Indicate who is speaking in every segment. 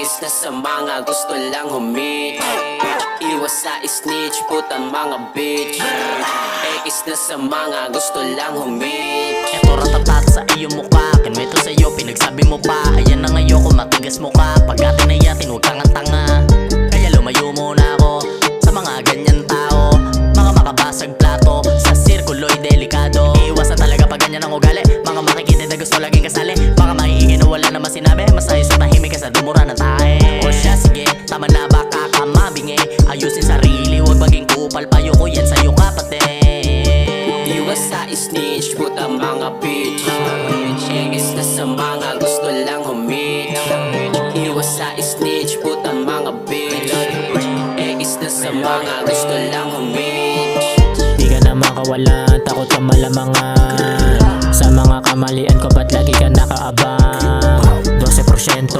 Speaker 1: Egis na sa mga gusto lang humit. Iwas sa snitch, puta mga bitch. Egis na sa mga gusto lang humit.
Speaker 2: Eto ratatat sa iyong mukha, kinwento sa'yo, pinagsabi mo pa. Ayan na ngayon kung matigas mo ka. Pag atin na yatin, huwag kang tanga. Kaya lumayo muna ako sa mga ganyan tao, mga makabasag plato, sa sirkulo'y delikado. Iwas na talaga pag ganyan ang ugali. Mga makikita na gusto laging kasali, mga maiingin na wala naman sinabi. Mas ayos sa tahimik kaysa dumura ng tae. O siya sige, tama na baka ka mabingi. Ayusin sarili, huwag maging kupal. Payo ko yan sa'yo kapatid.
Speaker 1: Iwas sa snitch, puta mga bitch. Egis na sa mga gusto lang humit. Iwas sa snitch, puta mga bitch. Egis na sa mga gusto lang humit.
Speaker 3: Di ka na makawalan, takot ka malamangan. Sa mga kamalian ko ba't lagi ka nakaabang? 12%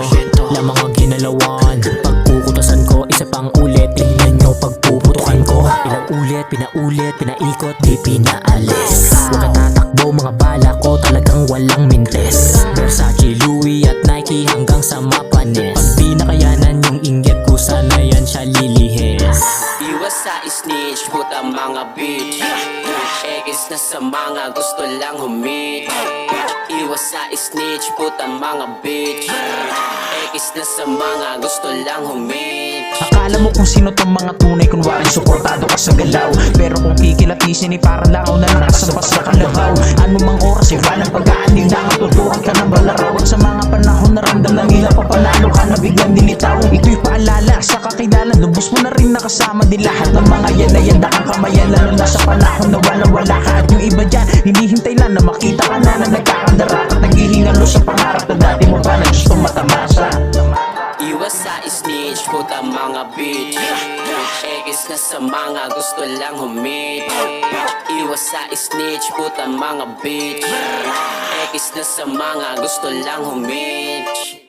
Speaker 3: lamang ang ginalawan. Pagkukutasan ko, isa pang ulit. Tingnan nyo pagpuputukan ko. Ilang ulit, pinaulit, pinaikot, di pinaalis. Huwag ka tatakbo, mga bala ko talagang walang mintes. Versace, Louis at Nike hanggang sa mapanis. Pag di nakayanan yung inggit ko, sana yan siya lilihis.
Speaker 1: Iwas sa snitch, puta mga bitch. Egis na sa mga gusto lang humit. Iwas sa snitch, puta mga bitch. Egis na sa mga gusto lang humit.
Speaker 4: Akala mo kung sino tong mga tunay, kunwaring suportado ka sa galaw. Pero kung kikilatisin ay parang langaw na nakasampas sa kalabaw. Ano mang oras ay walang pag-aaning na matutuhan ka ng balaraw. At sa mga panahon na ramdam ng ilang papanalo ka na biglang dilitaw. Ito'y paalala sa kakilala, lubos mo na rin nakasama di lahat ng mga yan na yan kang kamayan. Lalo na sa panahon na wala ka at yung iba dyan hinihintay lang na makita ka na nagkakandara at naghihingalo sa pangarap na dati mo pa na gustong matamasa.
Speaker 1: Iwas sa snitch, puta mga bitch. Egis na sa mga gusto lang humit. Iwas sa snitch, puta mga bitch. Egis na sa mga gusto lang humit.